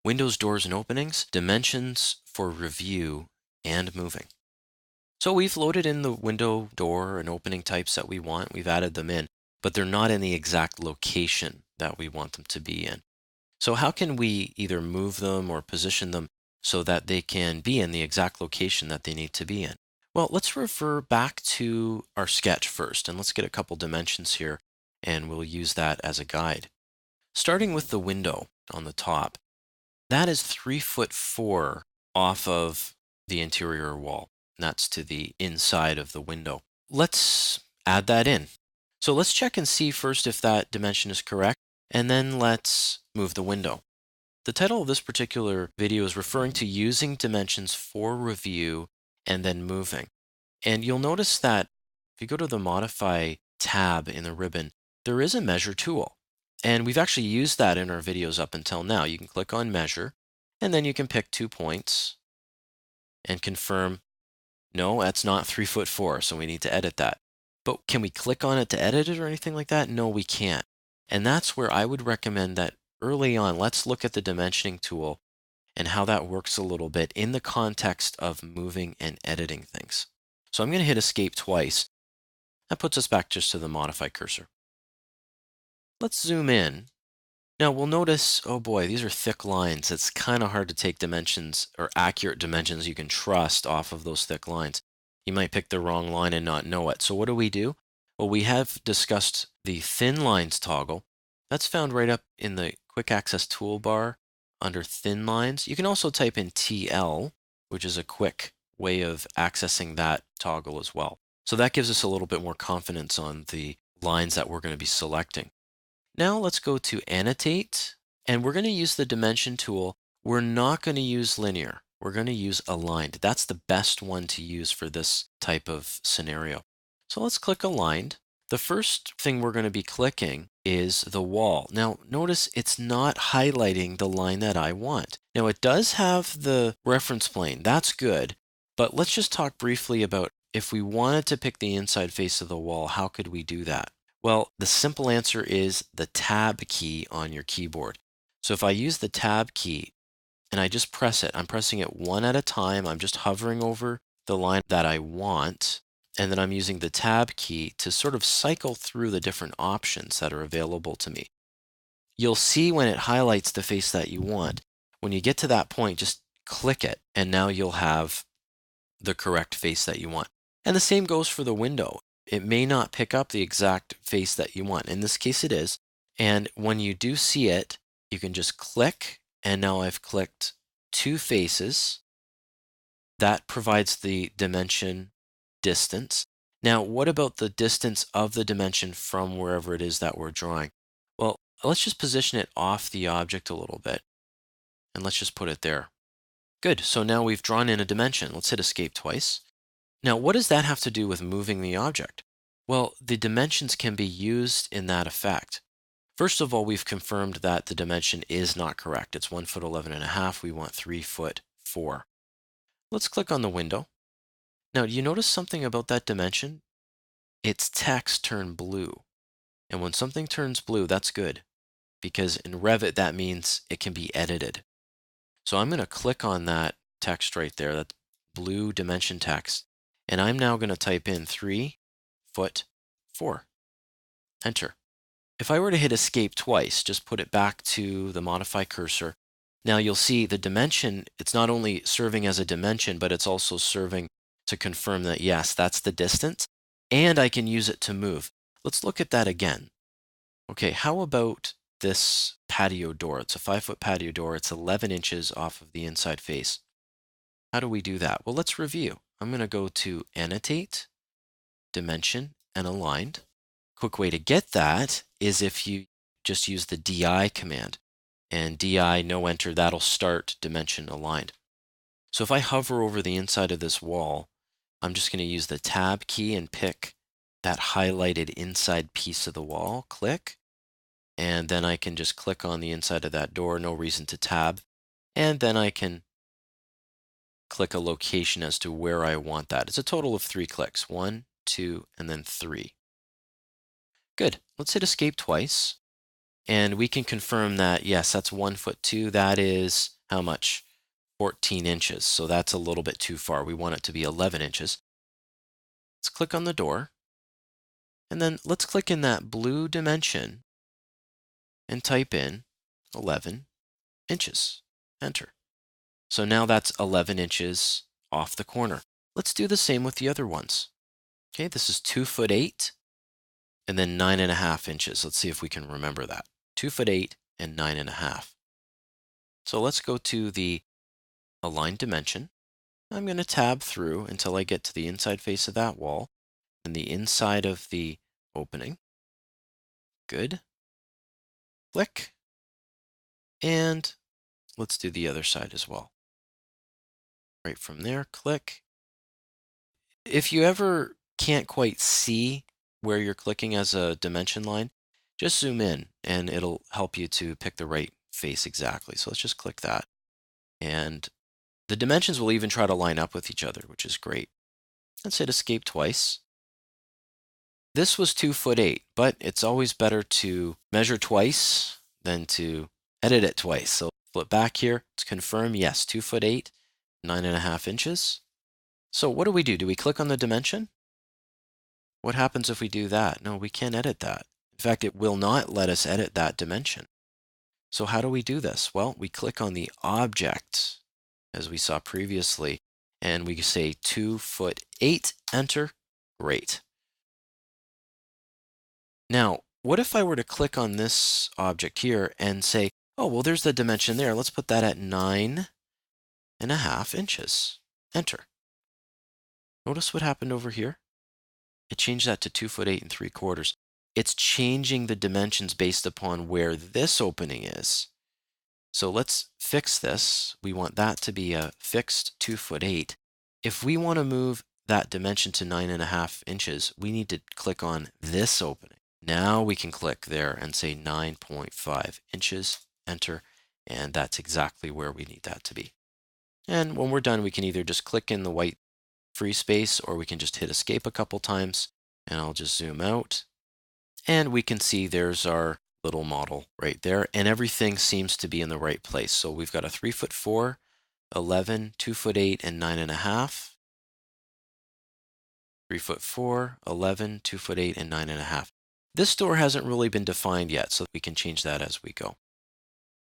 windows, doors, and openings, dimensions for review, and moving. So we've loaded in the window, door, and opening types that we want. We've added them in, but they're not in the exact location that we want them to be in. So how can we either move them or position them so that they can be in the exact location that they need to be in? Well, let's refer back to our sketch first, and let's get a couple dimensions here, and we'll use that as a guide. Starting with the window on the top, that is 3'4" off of the interior wall. That's to the inside of the window. Let's add that in. So let's check and see first if that dimension is correct, and then let's move the window. The title of this particular video is referring to using dimensions for review and then moving. And you'll notice that if you go to the Modify tab in the ribbon, there is a Measure tool. And we've actually used that in our videos up until now. You can click on Measure, and then you can pick 2 points and confirm, no, that's not 3'4", so we need to edit that. But can we click on it to edit it or anything like that? No, we can't. And that's where I would recommend that early on, let's look at the dimensioning tool and how that works a little bit in the context of moving and editing things. So I'm going to hit Escape twice. That puts us back just to the Modify cursor. Let's zoom in. Now we'll notice, oh boy, these are thick lines. It's kind of hard to take dimensions or accurate dimensions you can trust off of those thick lines. You might pick the wrong line and not know it. So what do? Well, we have discussed the thin lines toggle. That's found right up in the quick access toolbar under thin lines. You can also type in TL, which is a quick way of accessing that toggle as well. So that gives us a little bit more confidence on the lines that we're going to be selecting. Now let's go to Annotate, and we're going to use the Dimension tool. We're not going to use linear. We're going to use aligned. That's the best one to use for this type of scenario. So let's click Aligned. The first thing we're going to be clicking is the wall. Now notice it's not highlighting the line that I want. Now it does have the reference plane. That's good. But let's just talk briefly about if we wanted to pick the inside face of the wall, how could we do that? Well, the simple answer is the Tab key on your keyboard. So if I use the Tab key and I just press it, I'm pressing it one at a time. I'm just hovering over the line that I want. And then I'm using the Tab key to sort of cycle through the different options that are available to me. You'll see when it highlights the face that you want. When you get to that point, just click it, and now you'll have the correct face that you want. And the same goes for the window. It may not pick up the exact face that you want. In this case, it is. And when you do see it, you can just click, and now I've clicked 2 faces. That provides the dimension distance. Now, what about the distance of the dimension from wherever it is that we're drawing? Well, let's just position it off the object a little bit, and let's just put it there. Good, so now we've drawn in a dimension. Let's hit Escape twice. Now, what does that have to do with moving the object? Well, the dimensions can be used in that effect. First of all, we've confirmed that the dimension is not correct. It's 1'11.5". We want 3'4". Let's click on the window. Now, do you notice something about that dimension? Its text turned blue. And when something turns blue, that's good, because in Revit, that means it can be edited. So I'm going to click on that text right there, that blue dimension text, and I'm now going to type in 3'4". Enter. If I were to hit Escape twice, just put it back to the Modify cursor, now you'll see the dimension, it's not only serving as a dimension, but it's also serving to confirm that, yes, that's the distance, and I can use it to move. Let's look at that again. Okay, how about this patio door? It's a 5-foot patio door. It's 11 inches off of the inside face. How do we do that? Well, let's review. I'm going to go to Annotate, Dimension, and Aligned. Quick way to get that is if you just use the DI command, and DI, no enter, that'll start Dimension Aligned. So if I hover over the inside of this wall, I'm just going to use the Tab key and pick that highlighted inside piece of the wall, click, and then I can just click on the inside of that door, no reason to tab, and then I can click a location as to where I want that. It's a total of 3 clicks, 1, 2, and then 3. Good. Let's hit Escape twice. And we can confirm that, yes, that's 1'2". That is how much? 14 inches. So that's a little bit too far. We want it to be 11 inches. Let's click on the door. And then let's click in that blue dimension and type in 11 inches. Enter. So now that's 11 inches off the corner. Let's do the same with the other ones. Okay, this is 2'8" and then 9.5 inches. Let's see if we can remember that. 2'8" and 9.5. So let's go to the align dimension. I'm going to tab through until I get to the inside face of that wall and the inside of the opening. Good. Click. And let's do the other side as well. Right from there, click. If you ever can't quite see where you're clicking as a dimension line, just zoom in and it'll help you to pick the right face exactly. So let's just click that. And the dimensions will even try to line up with each other, which is great. Let's hit escape twice. This was 2'8", but it's always better to measure twice than to edit it twice. So flip back here to confirm, yes, 2'8", 9.5 inches. So what do? Do we click on the dimension? What happens if we do that? No, we can't edit that. In fact, it will not let us edit that dimension. So how do we do this? Well, we click on the object, as we saw previously, and we say 2'8", enter. Great. Now, what if I were to click on this object here and say, oh, well, there's the dimension there. Let's put that at 9.5 inches. Enter. Notice what happened over here? It changed that to 2'8" 3/4. It's changing the dimensions based upon where this opening is. So let's fix this. We want that to be a fixed 2'8". If we want to move that dimension to 9.5 inches, we need to click on this opening. Now we can click there and say 9.5 inches, enter, and that's exactly where we need that to be. And when we're done, we can either just click in the white free space or we can just hit escape a couple times, and I'll just zoom out. And we can see there's our little model right there, and everything seems to be in the right place. So we've got a 3'4", 11, 2'8", and 9.5. 3'4", 11, 2'8", and 9.5. This door hasn't really been defined yet, so we can change that as we go.